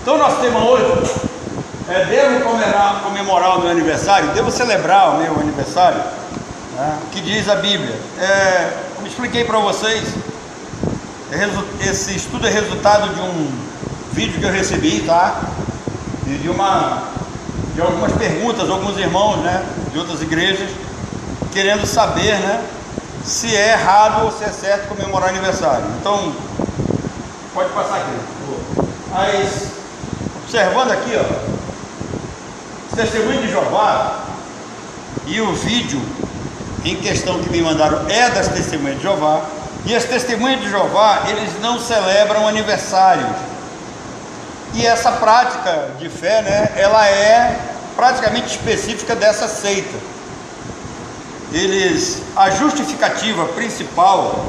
Então nosso tema hoje é: devo comemorar o meu aniversário? Devo celebrar o meu aniversário? O que diz a Bíblia? Como expliquei para vocês, esse estudo é resultado de um vídeo que eu recebi, tá? E de algumas perguntas, alguns irmãos, né, de outras igrejas, querendo saber, né, se é errado ou se é certo comemorar aniversário. Então, pode passar aqui. Mas, observando aqui, ó, os testemunhos de Jeová e o vídeo em questão que me mandaram é das testemunhas de Jeová. E as testemunhas de Jeová, eles não celebram aniversários. E essa prática de fé, né, ela é praticamente específica dessa seita. A justificativa principal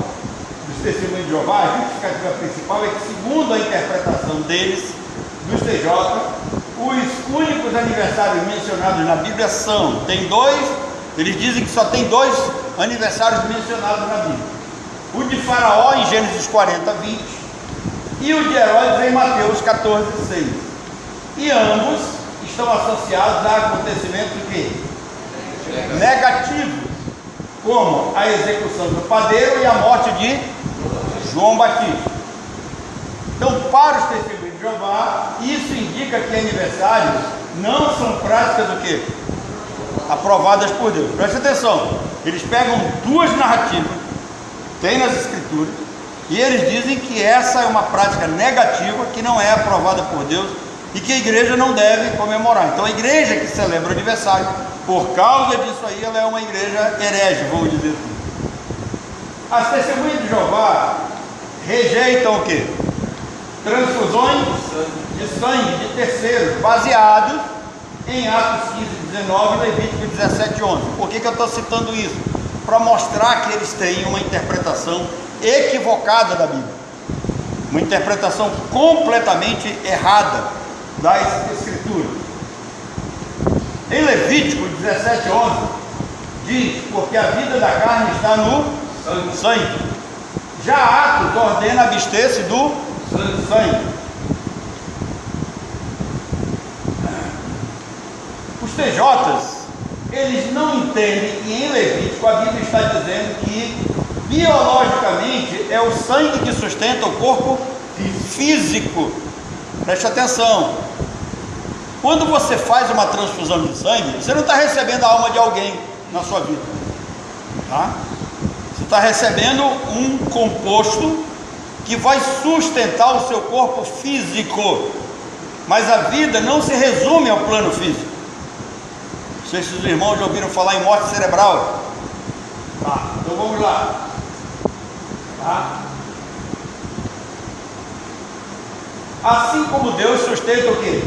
dos testemunhos de Jeová, a justificativa principal é que, segundo a interpretação deles, dos TJ, os únicos aniversários mencionados na Bíblia eles dizem que só tem 2 aniversários mencionados na Bíblia: o de Faraó em Gênesis 40:20 e o de Herodes em Mateus 14:6, e ambos estão associados a acontecimentos negativos, como a execução do padeiro e a morte de João Batista. Então, para os testemunhos de Jeová, isso indica que aniversários não são práticas aprovadas por Deus. Preste atenção, eles pegam 2 narrativas, tem nas escrituras, e eles dizem que essa é uma prática negativa, que não é aprovada por Deus e que a igreja não deve comemorar. Então a igreja que celebra o aniversário, por causa disso aí, ela é uma igreja herege, vamos dizer assim. As testemunhas de Jeová rejeitam o quê? Transfusões de sangue de terceiros, baseados em Atos 15:19 e Levítico 17:11. Por que eu estou citando isso? Para mostrar que eles têm uma interpretação equivocada da Bíblia, uma interpretação completamente errada das Escrituras. Em Levítico 17:11 diz: porque a vida da carne está no sangue. Já Atos ordena abster-se do sangue. Os TJs, eles não entendem que em Levítico a Bíblia está dizendo que biologicamente é o sangue que sustenta o corpo físico. Preste atenção, quando você faz uma transfusão de sangue, você não está recebendo a alma de alguém na sua vida, tá? Você está recebendo um composto que vai sustentar o seu corpo físico, mas a vida não se resume ao plano físico. Não sei se os irmãos já ouviram falar em morte cerebral. Tá, então vamos lá. Tá? Assim como Deus sustenta o quê?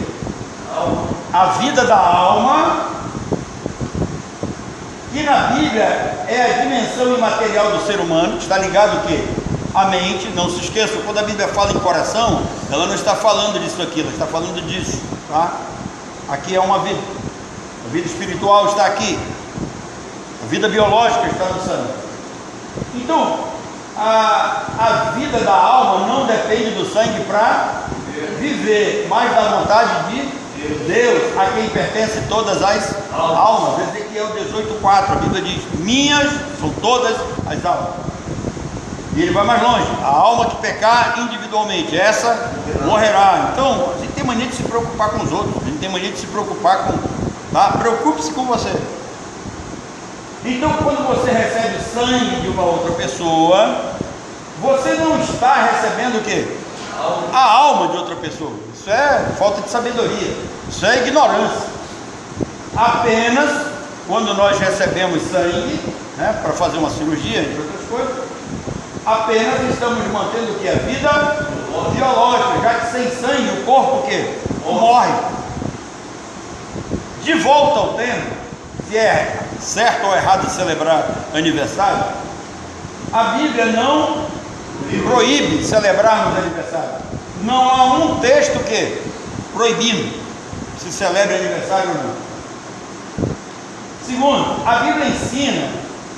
A vida da alma, que na Bíblia é a dimensão imaterial do ser humano, está ligado o quê? A mente. Não se esqueçam, quando a Bíblia fala em coração, ela não está falando disso aqui, ela está falando disso, tá? Aqui é uma vida, a vida espiritual está aqui, a vida biológica está no sangue. Então, a vida da alma não depende do sangue para viver, mas da vontade de Deus, a quem pertence todas as almas. Ezequiel 18:4, a Bíblia diz: minhas são todas as almas. E ele vai mais longe: a alma que pecar individualmente, essa morrerá. Então, a gente tem mania de se preocupar com os outros, a gente tem mania de se preocupar com, tá? Preocupe-se com você. Então, quando você recebe sangue de uma outra pessoa, você não está recebendo o quê? A alma de outra pessoa. Isso é falta de sabedoria, isso é ignorância. Apenas quando nós recebemos sangue, né, para fazer uma cirurgia, entre outras coisas, apenas estamos mantendo o que? A vida biológica, já que sem sangue o corpo o quê? Morre. De volta ao tema, se é certo ou errado celebrar aniversário, a Bíblia não proíbe celebrarmos aniversário. Não há um texto que proibindo se celebre aniversário ou não. Segundo, a Bíblia ensina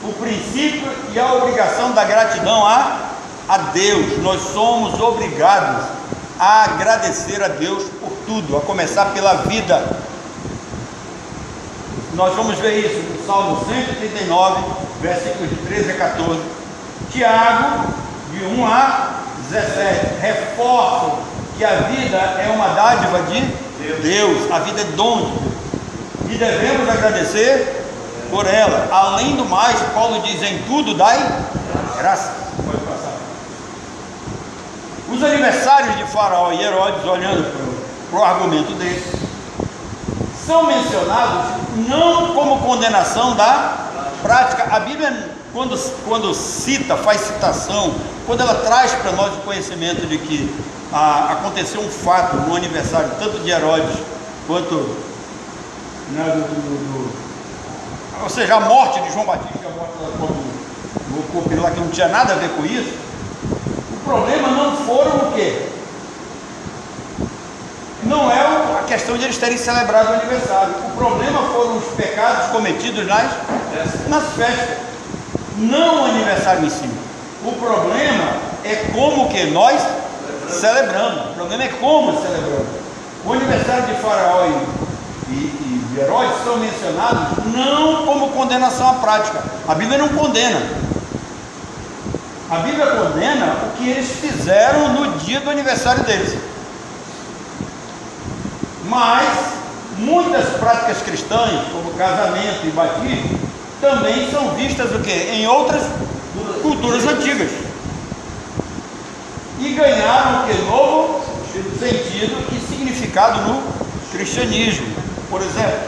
o princípio e a obrigação da gratidão a Deus. Nós somos obrigados a agradecer a Deus por tudo, a começar pela vida. Nós vamos ver isso no Salmo 139, versículos de 13 a 14. Tiago, de 1 a 17, reforçam que a vida é uma dádiva de Deus, a vida é dom de Deus, e devemos agradecer por ela. Além do mais, Paulo diz: em tudo dai graças. Pode passar. Os aniversários de Faraó e Herodes, olhando para o argumento deles, são mencionados não como condenação da prática. A Bíblia, quando cita, faz citação, quando ela traz para nós o conhecimento de que aconteceu um fato no aniversário tanto de Herodes quanto ou seja, a morte de João Batista, a morte do corpo lá, que não tinha nada a ver com isso. O problema não foram o quê? Não é a questão de eles terem celebrado o aniversário. O problema foram os pecados cometidos nas festas, não o aniversário em si. O problema é como que nós celebramos. O problema é como celebramos. O aniversário de Faraó e de Herodes são mencionados não como condenação à prática. A Bíblia não condena. A Bíblia condena o que eles fizeram no dia do aniversário deles. Mas muitas práticas cristãs, como casamento e batismo, também são vistas o quê? Em outras culturas antigas. E ganharam o que? Novo sentido e significado no cristianismo. Por exemplo,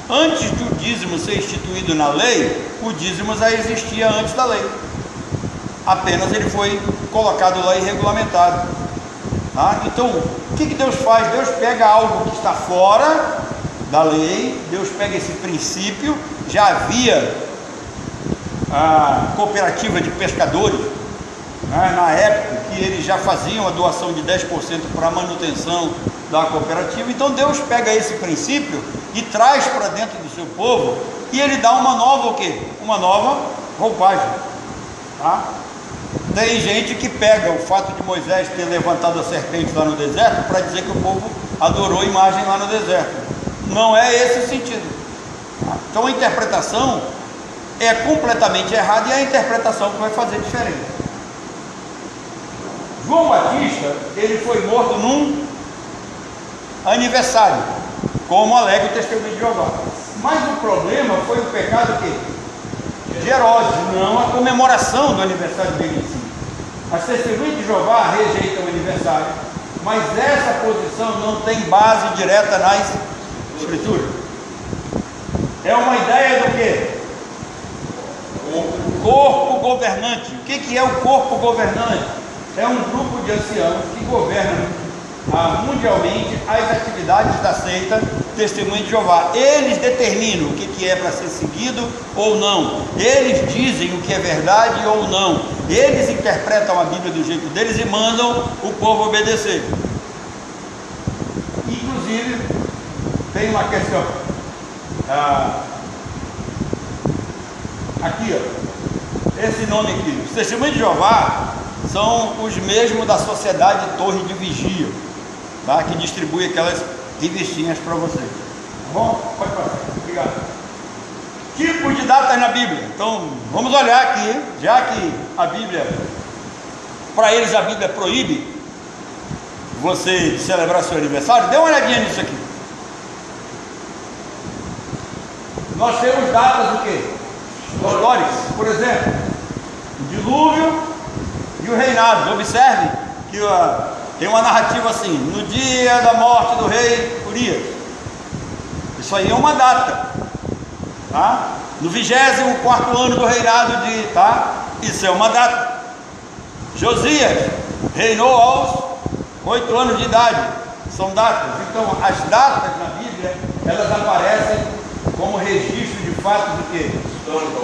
antes do dízimo ser instituído na lei, o dízimo já existia antes da lei. Apenas ele foi colocado lá e regulamentado. Então, o que Deus faz? Deus pega algo que está fora da lei, Deus pega esse princípio. Já havia a cooperativa de pescadores, na época, que eles já faziam a doação de 10% para a manutenção da cooperativa. Então Deus pega esse princípio e traz para dentro do seu povo, e ele dá uma nova o quê? Uma nova roupagem. Tem gente que pega o fato de Moisés ter levantado a serpente lá no deserto para dizer que o povo adorou a imagem lá no deserto. Não é esse o sentido. Então a interpretação é completamente errada, e é a interpretação que vai fazer diferença. João Batista, ele foi morto num aniversário, como alega o testemunho de Jeová. Mas o problema foi o pecado de Herodes, não a comemoração do aniversário dele em si. As testemunhas de Jeová rejeitam o aniversário, mas essa posição não tem base direta nas Escrituras. É uma ideia do quê? O corpo governante. O que é o corpo governante? É um grupo de anciãos que governam mundialmente as atividades da seita Testemunha de Jeová. Eles determinam o que é para ser seguido ou não. Eles dizem o que é verdade ou não. Eles interpretam a Bíblia do jeito deles e mandam o povo obedecer. Inclusive, tem uma questão aqui, esse nome aqui. Os Testemunhos de Jeová são os mesmos da Sociedade Torre de Vigia, que distribui aquelas revistinhas para vocês. Tá bom? Pode passar. Obrigado. Tipos de datas na Bíblia. Então, vamos olhar aqui, já que a Bíblia, para eles a Bíblia proíbe você celebrar seu aniversário. Dê uma olhadinha nisso aqui. Nós temos datas o quê? Históricas. Por exemplo, o dilúvio e o reinado. Observe que tem uma narrativa assim: no dia da morte do rei Urias. Isso aí é uma data, no 24º ano do reinado isso é uma data. Josias reinou aos 8 anos de idade. São datas. Então as datas na Bíblia, elas aparecem como registro de fato do que?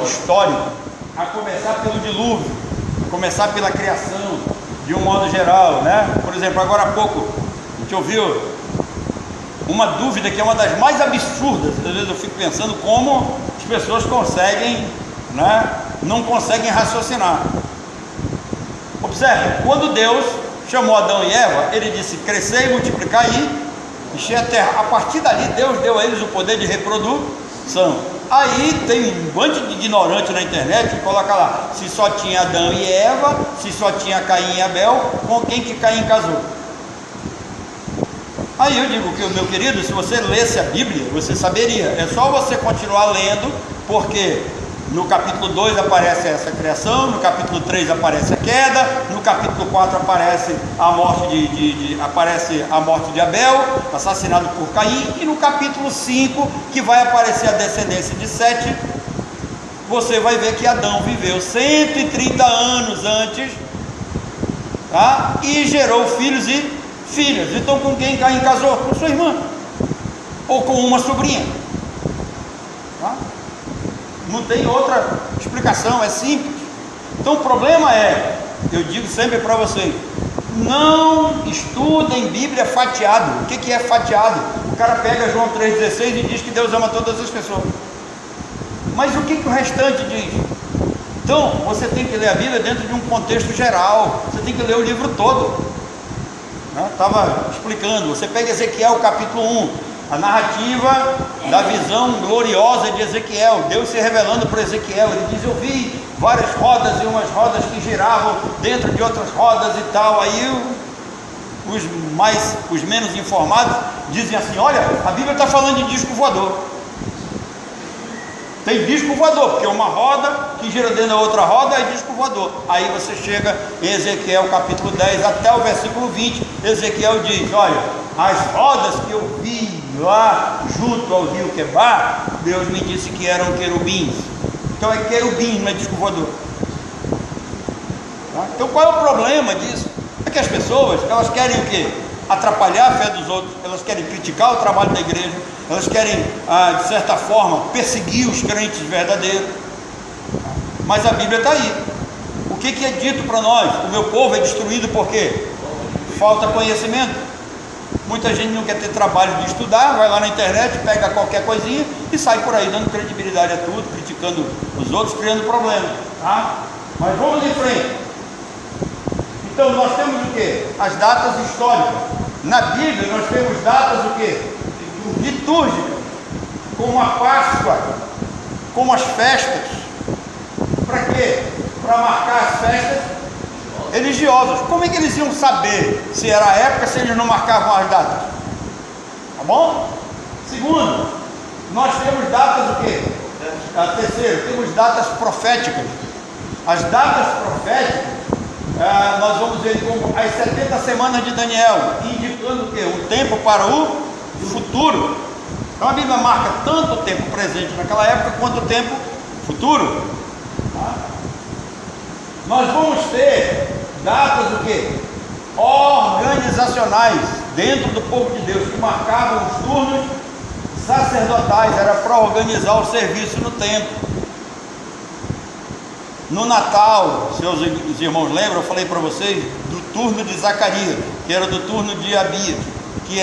Histórico. A começar pelo dilúvio, a começar pela criação, de um modo geral, Por exemplo, agora há pouco a gente ouviu uma dúvida que é uma das mais absurdas. Às vezes eu fico pensando como as pessoas conseguem, não conseguem raciocinar. Observe, quando Deus chamou Adão e Eva, ele disse: crescer e multiplicar e encher a terra. A partir dali, Deus deu a eles o poder de reprodução. Aí tem um bando de ignorante na internet que coloca lá, se só tinha Adão e Eva, se só tinha Caim e Abel, com quem que Caim casou? Aí eu digo que, meu querido, se você lesse a Bíblia, você saberia. É só você continuar lendo, porque no capítulo 2 aparece essa criação, no capítulo 3 aparece a queda, no capítulo 4 aparece a morte de Abel, assassinado por Caim, e no capítulo 5, que vai aparecer a descendência de Sete, você vai ver que Adão viveu 130 anos antes, tá? E gerou filhos e filhas. Então com quem Caim casou? Com sua irmã, ou com uma sobrinha, tá? Não tem outra explicação, é simples. Então o problema é, eu digo sempre para vocês, não estudem Bíblia fatiado. O que é fatiado? O cara pega João 3,16 e diz que Deus ama todas as pessoas, mas o que o restante diz? Então você tem que ler a Bíblia dentro de um contexto geral, você tem que ler o livro todo. Estava explicando, você pega Ezequiel capítulo 1, a narrativa da visão gloriosa de Ezequiel, Deus se revelando para Ezequiel. Ele diz: eu vi várias rodas e umas rodas que giravam dentro de outras rodas e tal. Aí os menos informados dizem assim: olha, a Bíblia está falando de disco voador. Tem disco voador, porque uma roda que gira dentro da outra roda é disco voador. Aí você chega em Ezequiel capítulo 10 até o versículo 20, Ezequiel diz: olha, as rodas que eu vi lá junto ao rio Quebar, Deus me disse que eram querubins. Então é querubim, não é disco voador. Tá? Então qual é o problema disso? É que as pessoas, elas querem o quê? Atrapalhar a fé dos outros, elas querem criticar o trabalho da igreja, elas querem, de certa forma, perseguir os crentes verdadeiros. Mas a Bíblia está aí. O que é dito para nós? O meu povo é destruído por quê? Falta conhecimento. Muita gente não quer ter trabalho de estudar, vai lá na internet, pega qualquer coisinha e sai por aí dando credibilidade a tudo, criticando os outros, criando problemas, tá? Mas vamos em frente. Então nós temos o que? As datas históricas. Na Bíblia nós temos datas o que? Litúrgicas, como a Páscoa, como as festas. Para quê? Para marcar as festas religiosas. Como é que eles iam saber se era a época, se eles não marcavam as datas? Tá bom? Segundo, nós temos datas o quê? Terceiro, temos datas proféticas. As datas proféticas, nós vamos ver como as 70 semanas de Daniel, indicando o quê? O tempo para o futuro. Então a Bíblia marca tanto o tempo presente naquela época quanto o tempo futuro. Tá? Nós vamos ter datas o quê? Organizacionais dentro do povo de Deus, que marcavam os turnos sacerdotais, era para organizar o serviço no templo. No Natal, seus irmãos lembram, eu falei para vocês do turno de Zacarias, que era do turno de Abias, que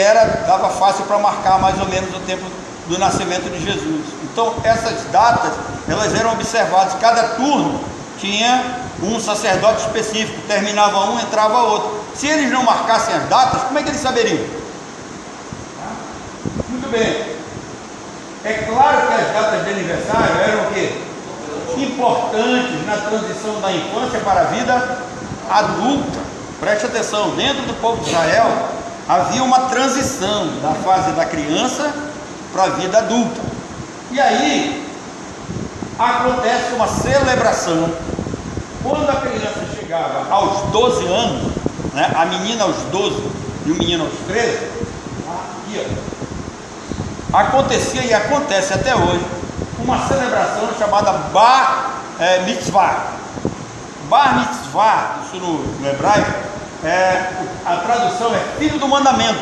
dava fácil para marcar mais ou menos o tempo do nascimento de Jesus. Então essas datas, elas eram observadas, cada turno tinha um sacerdote específico, terminava um, entrava outro. Se eles não marcassem as datas, como é que eles saberiam? Muito bem. É claro que as datas de aniversário eram o quê? Importantes na transição da infância para a vida adulta. Preste atenção, dentro do povo de Israel havia uma transição da fase da criança para a vida adulta. E aí acontece uma celebração. Quando a criança chegava aos 12 anos, né, a menina aos 12 e o menino aos 13, aqui, ó, acontecia e acontece até hoje uma celebração chamada Bar Mitzvah. Bar Mitzvah, isso no hebraico, a tradução é filho do mandamento.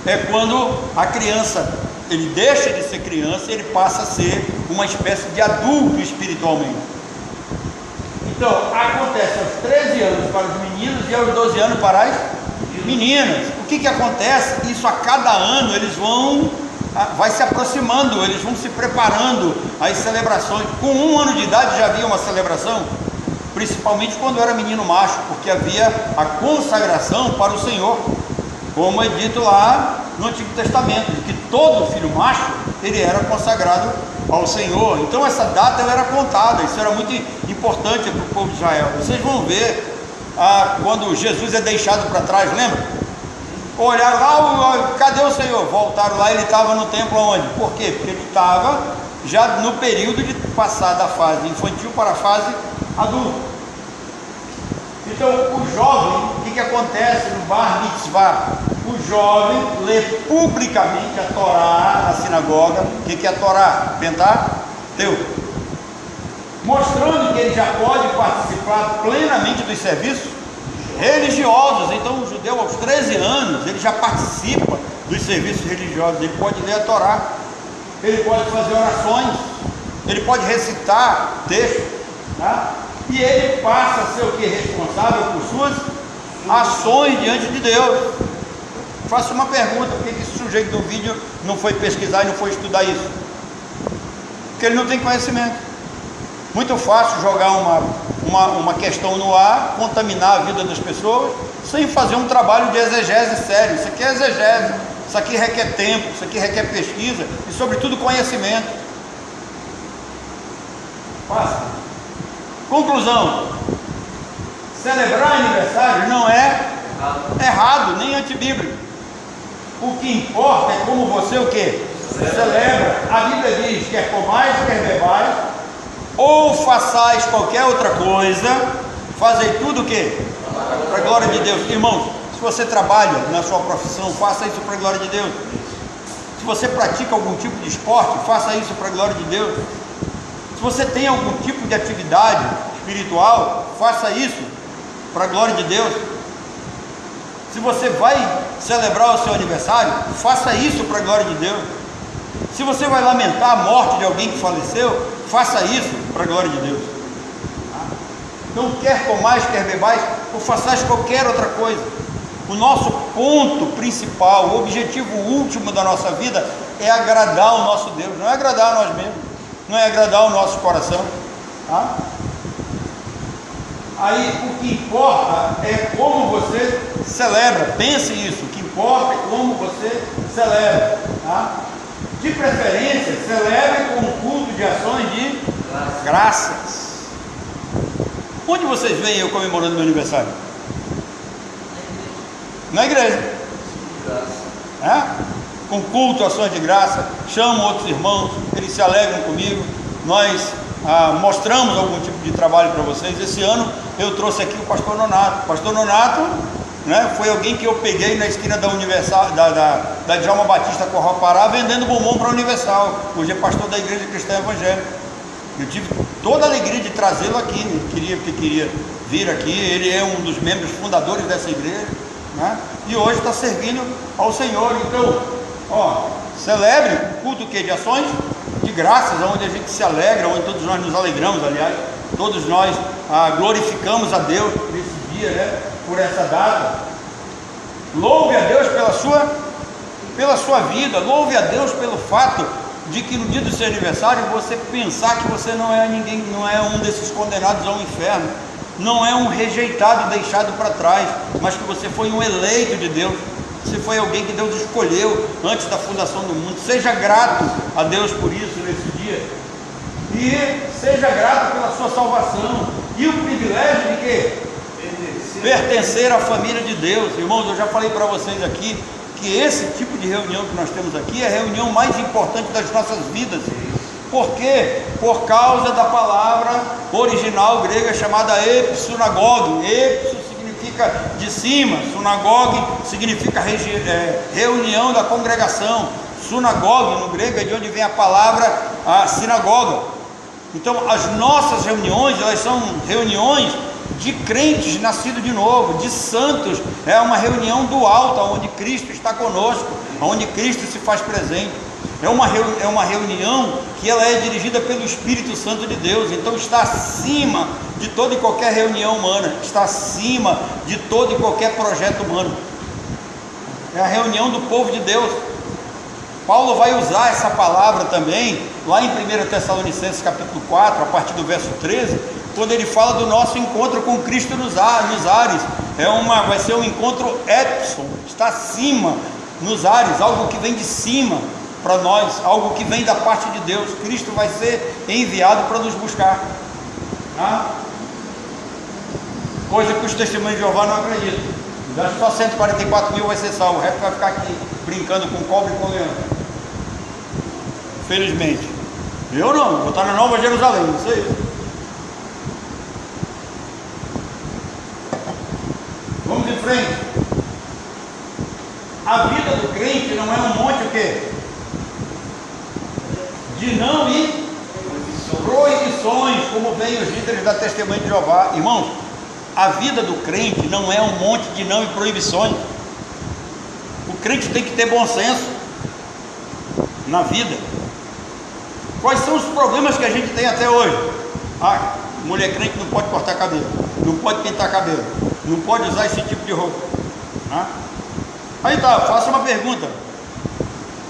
É quando a criança, ele deixa de ser criança e ele passa a ser uma espécie de adulto espiritualmente. Então, acontece aos 13 anos para os meninos e aos 12 anos para as meninas. O que acontece? Isso a cada ano eles vai se aproximando, eles vão se preparando às celebrações. Com 1 ano de idade já havia uma celebração. principalmente quando era menino macho, porque havia a consagração para o Senhor, como é dito lá no Antigo Testamento, de que todo filho macho, ele era consagrado ao Senhor. Então essa data ela era contada, isso era muito importante para o povo de Israel. Vocês vão ver quando Jesus é deixado para trás, lembra? Olharam lá, cadê o Senhor? Voltaram lá, ele estava no templo onde? Por quê? Porque ele estava já no período de passar da fase infantil para a fase adulta. Então o jovem, o que acontece no Bar Mitzvah? O jovem lê publicamente a Torá na sinagoga. O que é a Torá? Pentateuco, mostrando que ele já pode participar plenamente dos serviços religiosos. Então o judeu aos 13 anos ele já participa dos serviços religiosos, ele pode ler a Torá, ele pode fazer orações, ele pode recitar textos, tá? E ele passa a ser o que? Responsável por suas ações diante de Deus. Faço uma pergunta: por que esse sujeito do vídeo não foi pesquisar e não foi estudar isso? Porque ele não tem conhecimento. Muito fácil jogar uma questão no ar, contaminar a vida das pessoas, sem fazer um trabalho de exegese sério. Isso aqui é exegese, isso aqui requer tempo, isso aqui requer pesquisa e sobretudo conhecimento. Passa. Conclusão: celebrar aniversário não é errado, nem antibíblico. O que importa é como você o que? Celebra. A Bíblia diz: quer comais, quer bebais, ou façais qualquer outra coisa, fazei tudo o que? Para a glória de Deus. Irmãos, se você trabalha na sua profissão, faça isso para a glória de Deus. Se você pratica algum tipo de esporte, faça isso para a glória de Deus. Se você tem algum tipo de atividade espiritual, faça isso para a glória de Deus. Se você vai celebrar o seu aniversário, faça isso para a glória de Deus. Se você vai lamentar a morte de alguém que faleceu, faça isso para a glória de Deus. Então, quer comais, quer bebais, ou façais qualquer outra coisa. O nosso ponto principal, o objetivo último da nossa vida é agradar o nosso Deus, não é agradar a nós mesmos, não é agradar o nosso coração, tá? Aí o que importa é como você celebra. Pense isso, o que importa é como você celebra, tá? De preferência, celebre com um culto de ações de graças. Onde vocês veem eu comemorando meu aniversário? Na igreja. Com culto, ações de graça. Chamo outros irmãos, eles se alegram comigo. Nós mostramos algum tipo de trabalho para vocês. Esse ano eu trouxe aqui o pastor Nonato. O pastor Nonato, né, foi alguém que eu peguei na esquina da Universal, da Djalma Batista Corral Pará, vendendo bombom para a Universal. Hoje é pastor da Igreja Cristã Evangélica. Eu tive toda a alegria de trazê-lo aqui. Ele queria vir aqui. Ele é um dos membros fundadores dessa igreja, né? E hoje está servindo ao Senhor. Então, celebre o culto de ações de graças, onde a gente se alegra, onde todos nós nos alegramos, aliás, todos nós glorificamos a Deus por esse dia, né? Por essa data. Louve a Deus pela sua vida, louve a Deus pelo fato de que no dia do seu aniversário você pensar que você não é ninguém, não é um desses condenados ao inferno, não é um rejeitado deixado para trás, mas que você foi um eleito de Deus. Você foi alguém que Deus escolheu antes da fundação do mundo. Seja grato a Deus por isso nesse dia, e seja grato pela sua salvação e o privilégio de quê? Pertencer à família de Deus. Irmãos, eu já falei para vocês aqui que esse tipo de reunião que nós temos aqui é a reunião mais importante das nossas vidas. Por quê? Por causa da palavra original grega chamada episunagogue. Episu significa de cima, sunagogue significa reunião da congregação. Sunagogue no grego é de onde vem a palavra sinagoga. Então as nossas reuniões, elas são reuniões de crentes nascidos de novo, de santos. É uma reunião do alto, onde Cristo está conosco, onde Cristo se faz presente. É uma reunião que ela é dirigida pelo Espírito Santo de Deus. Então está acima de toda e qualquer reunião humana, está acima de todo e qualquer projeto humano. É a reunião do povo de Deus. Paulo vai usar essa palavra também lá em 1 Tessalonicenses capítulo 4, a partir do verso 13, quando ele fala do nosso encontro com Cristo nos ares. Vai ser um encontro epsilon, está acima, nos ares, algo que vem de cima para nós, algo que vem da parte de Deus. Cristo vai ser enviado para nos buscar, tá? Coisa que os testemunhos de Jeová não acreditam. Acho que só 144 mil vai ser salvo, o resto vai ficar aqui brincando com cobre e com leão. Felizmente. Eu não, vou estar na Nova Jerusalém, não sei. Vamos em frente. A vida do crente não é um monte o quê? De não e proibições, como veem os líderes da Testemunha de Jeová. Irmãos, a vida do crente não é um monte de não e proibições. O crente tem que ter bom senso na vida. Quais são os problemas que a gente tem até hoje? Mulher crente não pode cortar cabelo, não pode pintar cabelo, não pode usar esse tipo de roupa. Aí tá, faça uma pergunta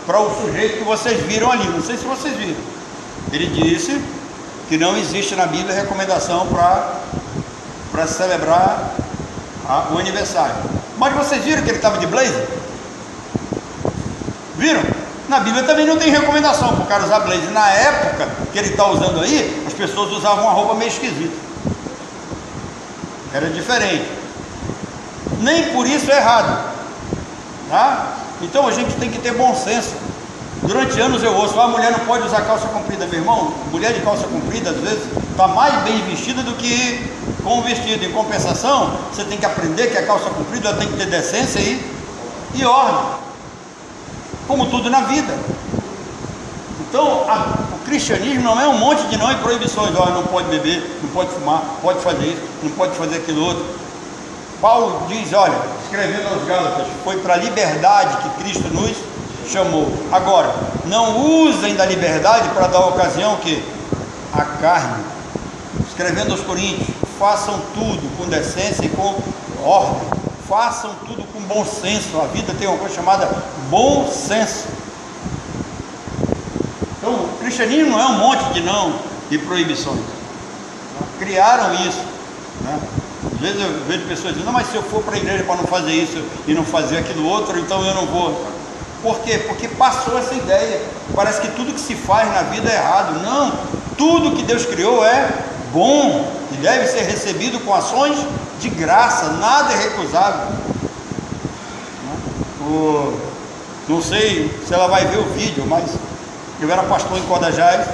para o sujeito que vocês viram ali, não sei se vocês viram. Ele disse que não existe na Bíblia recomendação para celebrar o aniversário. Mas vocês viram que ele estava de blazer? Viram? Na Bíblia também não tem recomendação para o cara usar blazer. Na época que ele está usando aí, as pessoas usavam uma roupa meio esquisita, era diferente. Nem por isso é errado, tá? Então a gente tem que ter bom senso. Durante anos eu ouço, a mulher não pode usar calça comprida. Meu irmão, mulher de calça comprida às vezes está mais bem vestida do que com o vestido. Em compensação, você tem que aprender que a calça comprida ela tem que ter decência e ordem, como tudo na vida. Então o cristianismo não é um monte de não e proibições. Não pode beber, não pode fumar, pode fazer isso, não pode fazer aquilo outro. Paulo diz, olha, escrevendo aos Gálatas, foi para a liberdade que Cristo nos chamou. Agora, não usem da liberdade para dar ocasião que a carne. Escrevendo aos Coríntios, façam tudo com decência e com ordem, façam tudo com bom senso. A vida tem uma coisa chamada bom senso. Então o cristianismo não é um monte de não e proibições. Criaram isso, né? Às vezes eu vejo pessoas dizendo, não, mas se eu for para a igreja para não fazer isso e não fazer aquilo outro, então eu não vou. Por quê? Porque passou essa ideia. Parece que tudo que se faz na vida é errado. Não, tudo que Deus criou é bom e deve ser recebido com ações de graça, nada é recusável. Não sei se ela vai ver o vídeo, mas eu era pastor em Codajás.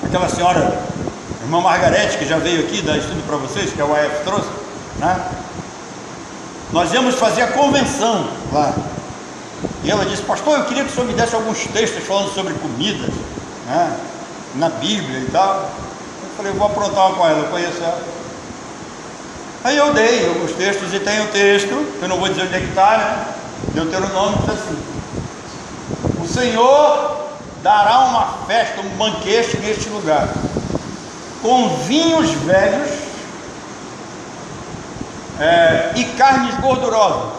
Aquela senhora, irmã Margarete, que já veio aqui dar estudo para vocês, que a UAF trouxe, né? Nós íamos fazer a convenção lá. E ela disse, pastor, eu queria que o senhor me desse alguns textos falando sobre comidas, né, na Bíblia e tal. Eu falei, vou aprontar uma com ela, eu conheço ela. Aí eu dei alguns textos e tem um texto, eu não vou dizer onde é que está, né? Deuteronômio diz assim: o Senhor dará uma festa, um banquete neste lugar, com vinhos velhos e carnes gordurosas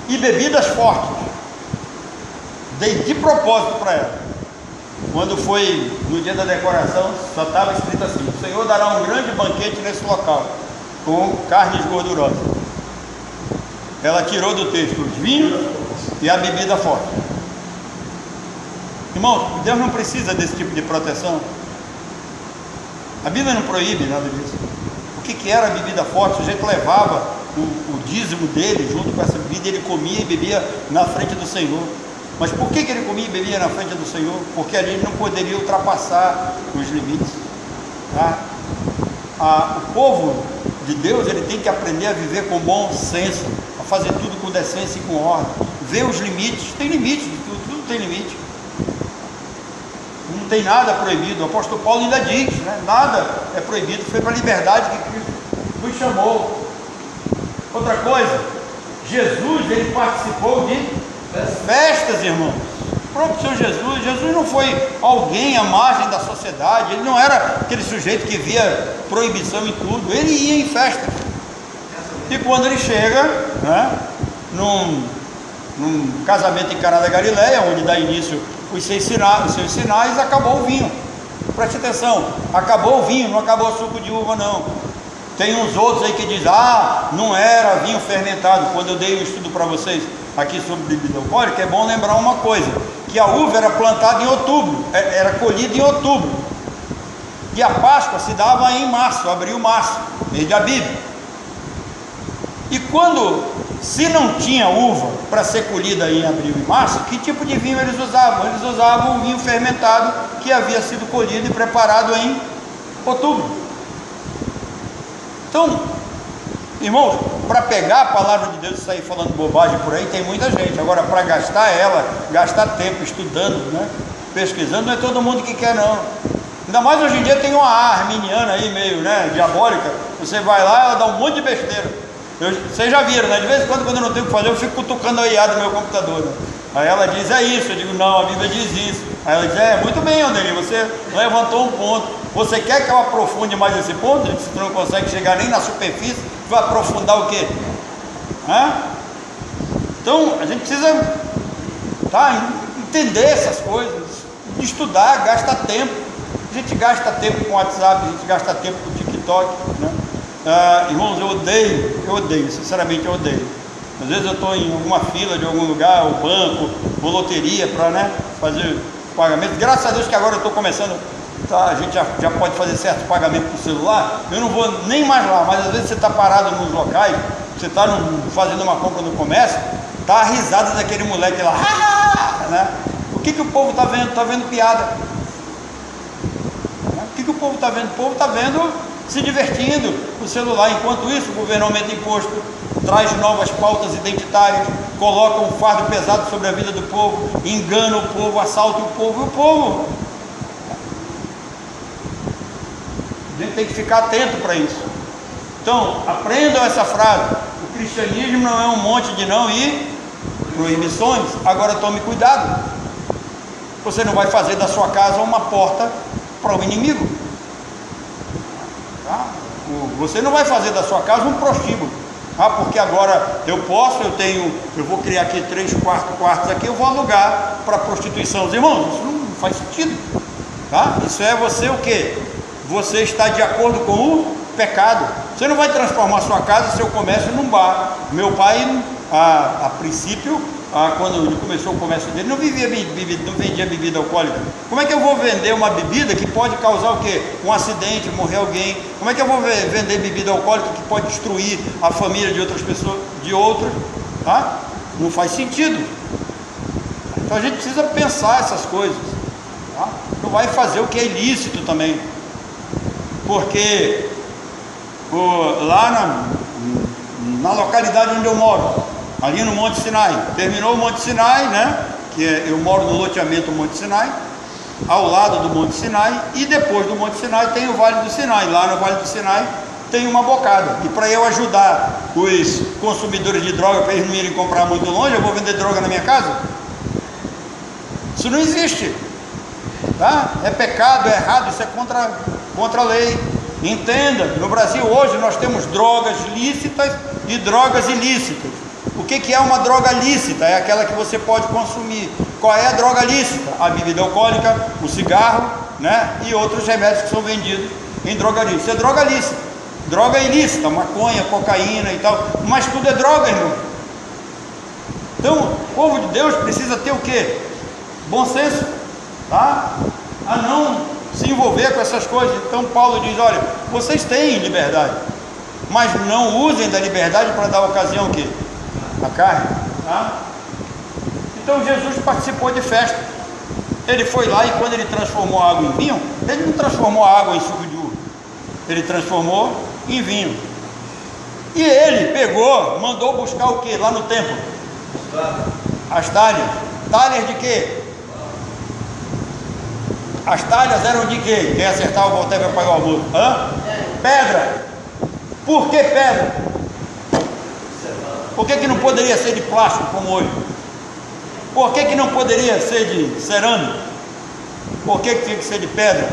e bebidas fortes. Dei de propósito para ela. Quando foi no dia da decoração, só estava escrito assim: o Senhor dará um grande banquete nesse local, com carnes gordurosas. Ela tirou do texto os vinhos e a bebida forte. Irmãos, Deus não precisa desse tipo de proteção. A Bíblia não proíbe nada disso. O que era a bebida forte? O sujeito levava o dízimo dele junto com essa bebida, ele comia e bebia na frente do Senhor. Mas por que ele comia e bebia na frente do Senhor? Porque ali ele não poderia ultrapassar os limites, tá? O povo de Deus, ele tem que aprender a viver com bom senso, a fazer tudo com decência e com ordem, ver os limites. Tem limite, tudo tem limite, não tem nada proibido. O apóstolo Paulo ainda diz, né? Nada é proibido, foi para a liberdade que Cristo nos chamou. Outra coisa, Jesus, ele participou de festas, irmãos. O próprio Senhor Jesus não foi alguém à margem da sociedade, ele não era aquele sujeito que via proibição em tudo, ele ia em festas. E quando ele chega, né, num casamento em Caná da Galileia, onde dá início os seus sinais, acabou o vinho. Preste atenção, acabou o vinho, não acabou o suco de uva não. Tem uns outros aí que dizem, não era vinho fermentado. Quando eu dei um estudo para vocês aqui sobre bebida alcoólica, é bom lembrar uma coisa, que a uva era plantada em outubro, era colhida em outubro, e a Páscoa se dava em março, abril, março, mês de Abib. E se não tinha uva para ser colhida em abril e março, que tipo de vinho eles usavam? Eles usavam o vinho fermentado que havia sido colhido e preparado em outubro. Então, irmãos, para pegar a palavra de Deus e sair falando bobagem por aí, tem muita gente. Agora, para gastar tempo estudando, né, pesquisando, não é todo mundo que quer não. Ainda mais hoje em dia tem uma arminiana aí meio, né, diabólica. Você vai lá, ela dá um monte de besteira. Vocês já viram, né? De vez em quando eu não tenho o que fazer, eu fico cutucando a IA do meu computador, né? Aí ela diz, é isso. Eu digo, não, a Bíblia diz isso. Aí ela diz, muito bem, André, você levantou um ponto. Você quer que eu aprofunde mais esse ponto? Se tu não consegue chegar nem na superfície, tu vai aprofundar o quê? Então, a gente precisa entender essas coisas, estudar, gastar tempo. A gente gasta tempo com o WhatsApp, a gente gasta tempo com o TikTok, né? Irmãos, eu odeio, sinceramente eu odeio. Às vezes eu estou em alguma fila de algum lugar, ou banco, ou loteria, para fazer pagamento. Graças a Deus que agora eu estou começando, a gente já pode fazer certo pagamento por celular. Eu não vou nem mais lá, mas às vezes você está parado nos locais, você está fazendo uma compra no comércio, está a risada daquele moleque lá, né? O que o povo está vendo? Está vendo piada. O que o povo está vendo? O povo está vendo se divertindo no celular. Enquanto isso, o governo aumenta imposto, traz novas pautas identitárias, coloca um fardo pesado sobre a vida do povo, engana o povo, assalta o povo, e o povo. A gente tem que ficar atento para isso. Então, aprendam essa frase: o cristianismo não é um monte de não e proibições. Agora tome cuidado, você não vai fazer da sua casa uma porta para o inimigo. Você não vai fazer da sua casa um prostíbulo. Porque agora eu vou criar aqui 3, 4 quartos aqui, eu vou alugar para prostituição. Os irmãos, isso não faz sentido, tá? Isso é você o quê? Você está de acordo com o pecado. Você não vai transformar sua casa, seu comércio num bar. Meu pai, a princípio, quando ele começou o comércio dele, não vendia bebida alcoólica. Como é que eu vou vender uma bebida que pode causar o quê? Um acidente, morrer alguém? Como é que eu vou vender bebida alcoólica que pode destruir a família de outras pessoas, de outras? Tá? Não faz sentido. Então a gente precisa pensar essas coisas. Tá? Não vai fazer o que é ilícito também. Porque lá na localidade onde eu moro, ali no Monte Sinai, terminou o Monte Sinai, né? Eu moro no loteamento Monte Sinai, ao lado do Monte Sinai, e depois do Monte Sinai tem o Vale do Sinai. Lá no Vale do Sinai tem uma bocada, e para eu ajudar os consumidores de droga, para eles não irem comprar muito longe, eu vou vender droga na minha casa? Isso não existe, tá? É pecado, é errado, isso é contra a lei. Entenda, no Brasil hoje nós temos drogas lícitas e drogas ilícitas. O que é uma droga lícita? É aquela que você pode consumir. Qual é a droga lícita? A bebida alcoólica, o cigarro, né? E outros remédios que são vendidos em drogaria. Isso é droga lícita. Droga ilícita, maconha, cocaína e tal. Mas tudo é droga, irmão. Então, o povo de Deus precisa ter o quê? Bom senso, tá? A não se envolver com essas coisas. Então Paulo diz, olha, vocês têm liberdade, mas não usem da liberdade para dar ocasião o quê? A carne, tá? Então Jesus participou de festa. Ele foi lá e quando ele transformou a água em vinho, ele não transformou a água em suco de uva, ele transformou em vinho. E ele pegou, mandou buscar o que lá no templo? As talhas. Talhas de quê? As talhas eram de quê? Quem acertar o voltar vai pagar o almoço. Pedra. Por que pedra? Por que não poderia ser de plástico como hoje? Por que não poderia ser de cerâmica? Por que tinha que ser de pedra?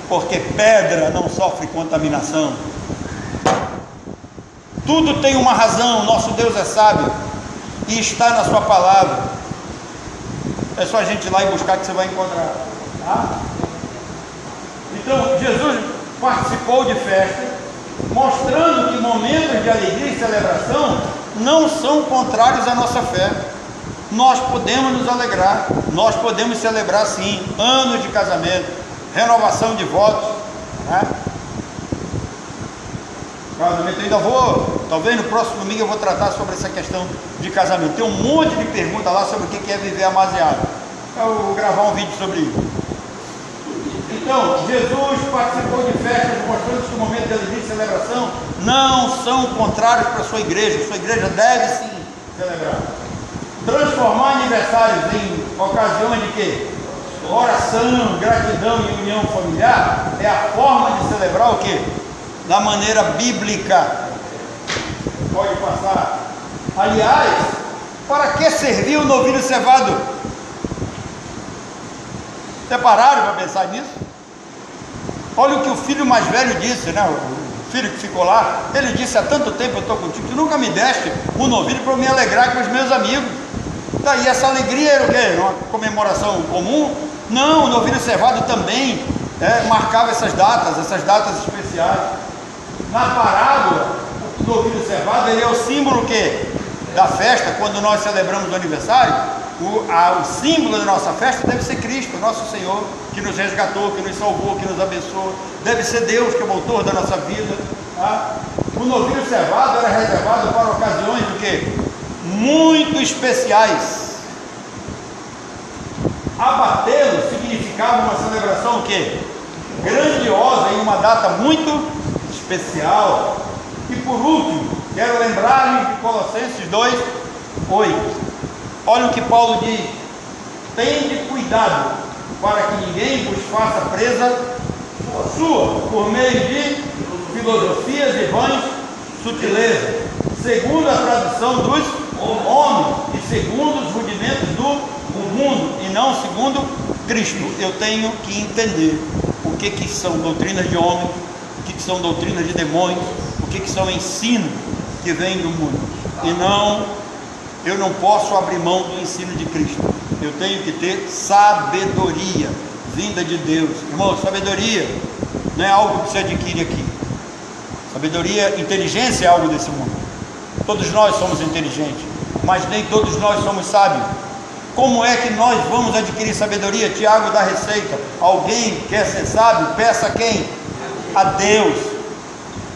Porque pedra não sofre contaminação. Tudo tem uma razão. Nosso Deus é sábio e está na sua palavra. É só a gente ir lá e buscar que você vai encontrar, tá? Então, Jesus participou de festa, mostrando que momentos de alegria e celebração não são contrários à nossa fé. Nós podemos nos alegrar, nós podemos celebrar sim, anos de casamento, renovação de votos, né? Casamento, eu ainda vou, talvez no próximo domingo eu vou tratar sobre essa questão de casamento. Tem um monte de perguntas lá sobre o que é viver amasiado. Eu vou gravar um vídeo sobre isso. Então, Jesus participou de festas, mostrando que o momento de alegria e celebração não são contrários para a sua igreja. Sua igreja deve sim celebrar. Transformar aniversários em ocasiões de quê? Oração, gratidão e união familiar é a forma de celebrar o quê? Da maneira bíblica. Pode passar. Aliás, para que serviu o novilho cevado? Separaram para pensar nisso? Olha o que o filho mais velho disse, né? O filho que ficou lá, ele disse: há tanto tempo eu estou contigo, tu nunca me deste um novilho para eu me alegrar com os meus amigos. Daí essa alegria era o quê? Uma comemoração comum? Não, o novilho cevado também marcava essas datas especiais. Na parábola, o novilho cevado ele é o símbolo que da festa. Quando nós celebramos o aniversário, o símbolo da nossa festa deve ser Cristo, nosso Senhor, que nos resgatou, que nos salvou, que nos abençoou. Deve ser Deus que é o autor da nossa vida, tá? O novilho cevado era reservado para ocasiões do quê? Muito especiais. Abatê-lo significava uma celebração o quê? Grandiosa, em uma data muito especial. E por último, quero lembrar-lhes de Colossenses 2:8. Olha o que Paulo diz: tende cuidado para que ninguém vos faça presa sua por meio de filosofias e vãs sutilezas, segundo a tradição dos homens e segundo os rudimentos do mundo, e não segundo Cristo. Eu tenho que entender o que são doutrinas de homem, o que são doutrinas de demônios, o que são ensinos que vêm do mundo. E eu não posso abrir mão do ensino de Cristo. Eu tenho que ter sabedoria vinda de Deus. Irmão, sabedoria não é algo que se adquire aqui. Sabedoria, inteligência é algo desse mundo. Todos nós somos inteligentes, mas nem todos nós somos sábios. Como é que nós vamos adquirir sabedoria? Tiago dá receita. Alguém quer ser sábio? Peça a quem? A Deus.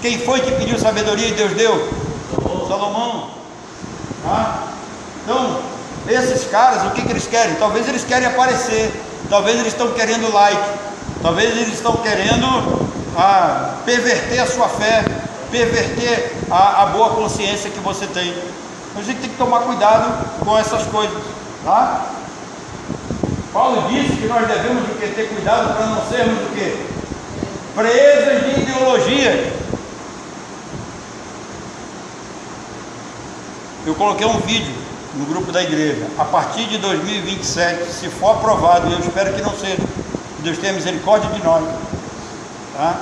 Quem foi que pediu sabedoria e Deus deu? Salomão. Tá? Então, esses caras, o que eles querem? Talvez eles querem aparecer, talvez eles estão querendo like, talvez eles estão querendo perverter a sua fé, perverter a boa consciência que você tem. A gente tem que tomar cuidado com essas coisas, tá? Paulo disse que nós devemos o quê? Ter cuidado para não sermos o quê? Presas de ideologia. Eu coloquei um vídeo no grupo da igreja. A partir de 2027, se for aprovado, e eu espero que não seja, que Deus tenha misericórdia de nós, tá?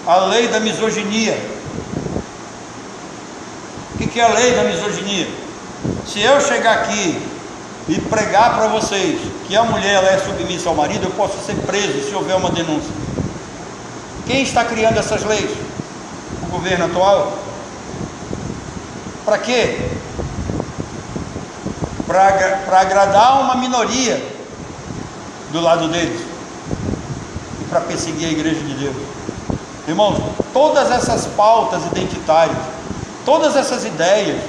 A lei da misoginia. O que é a lei da misoginia? Se eu chegar aqui e pregar para vocês que a mulher ela é submissa ao marido, eu posso ser preso se houver uma denúncia. Quem está criando essas leis? O governo atual. Para quê? Para agradar uma minoria do lado deles e para perseguir a igreja de Deus. Irmãos, todas essas pautas identitárias, todas essas ideias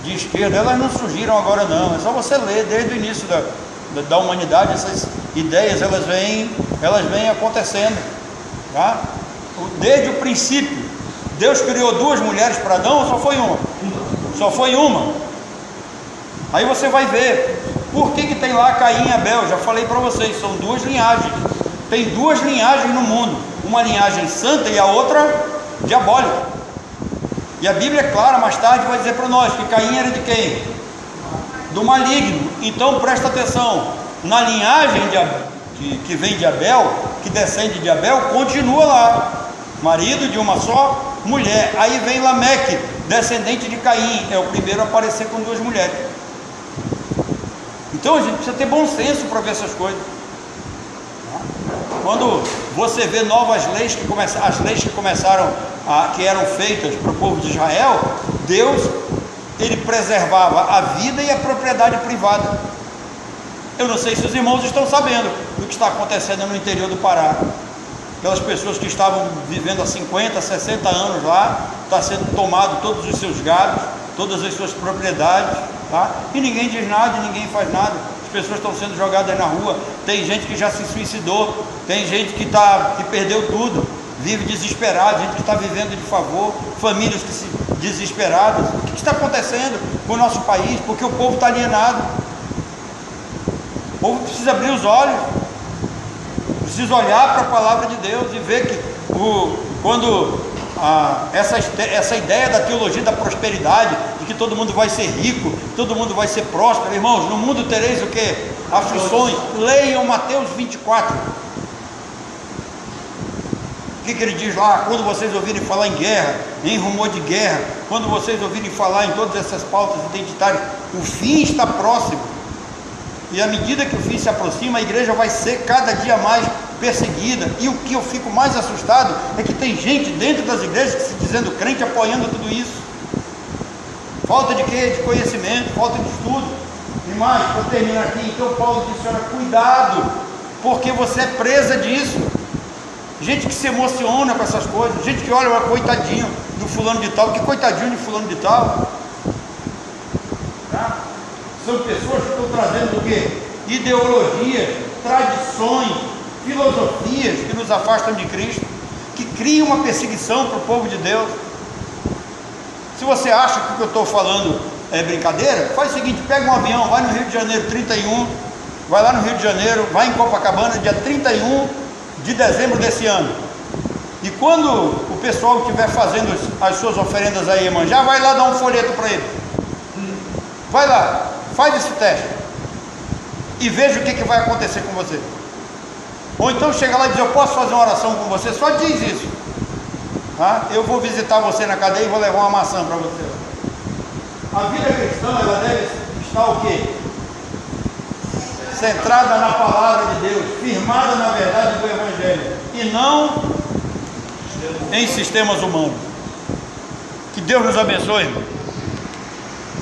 de esquerda, elas não surgiram agora não, é só você ler desde o início da humanidade. Essas ideias elas vêm acontecendo, tá? Desde o princípio. Deus criou duas mulheres para Adão ou só foi uma? Só foi uma. Aí você vai ver por que tem lá Caim e Abel. Já falei para vocês, são duas linhagens. Tem duas linhagens no mundo, uma linhagem santa e a outra diabólica. E a Bíblia é clara, mais tarde vai dizer para nós que Caim era de quem? Do maligno. Então presta atenção, na linhagem que vem de Abel, que descende de Abel, continua lá, marido de uma só mulher. Aí vem Lameque, descendente de Caim, é o primeiro a aparecer com duas mulheres. Então a gente precisa ter bom senso para ver essas coisas. Quando você vê novas leis as leis que começaram que eram feitas para o povo de Israel, Deus, ele preservava a vida e a propriedade privada. Eu não sei se os irmãos estão sabendo do que está acontecendo no interior do Pará. Aquelas pessoas que estavam vivendo há 50, 60 anos lá, está sendo tomado todos os seus gados, todas as suas propriedades, tá? E ninguém diz nada, e ninguém faz nada. As pessoas estão sendo jogadas na rua. Tem gente que já se suicidou, tem gente que perdeu tudo, vive desesperado, gente que está vivendo de favor, famílias desesperadas. O que está acontecendo com o nosso país? Porque o povo está alienado. O povo precisa abrir os olhos, precisa olhar para a palavra de Deus e ver que quando essa ideia da teologia da prosperidade, de que todo mundo vai ser rico, todo mundo vai ser próspero, irmãos, no mundo tereis o que? Aflições. Leiam Mateus 24. O que ele diz lá? Quando vocês ouvirem falar em guerra, em rumor de guerra, quando vocês ouvirem falar em todas essas pautas identitárias, o fim está próximo. E à medida que o fim se aproxima, a igreja vai ser cada dia mais perseguida. E o que eu fico mais assustado é que tem gente dentro das igrejas que se dizendo crente, apoiando tudo isso. Falta de quê? De conhecimento, falta de estudo. E mais, para terminar aqui, então Paulo disse: olha, cuidado, porque você é presa disso. Gente que se emociona com essas coisas, gente que olha, coitadinho do fulano de tal, que coitadinho de fulano de tal. Tá? São pessoas que estão trazendo o quê? Ideologias, tradições, filosofias que nos afastam de Cristo, que criam uma perseguição para o povo de Deus. Se você acha que o que eu estou falando é brincadeira, faz o seguinte: pega um avião, vai no Rio de Janeiro 31, vai lá no Rio de Janeiro, vai em Copacabana dia 31 de dezembro desse ano, e quando o pessoal estiver fazendo as suas oferendas aí, Iemanjá, vai lá dar um folheto para ele. Vai lá, faz esse teste e veja o que vai acontecer com você. Ou então chega lá e diz: eu posso fazer uma oração com você? Só diz isso, tá? Eu vou visitar você na cadeia e vou levar uma maçã para você. A vida cristã, ela deve estar o quê? Centrada na palavra de Deus, firmada na verdade do Evangelho, e não em sistemas humanos. Que Deus nos abençoe, irmão.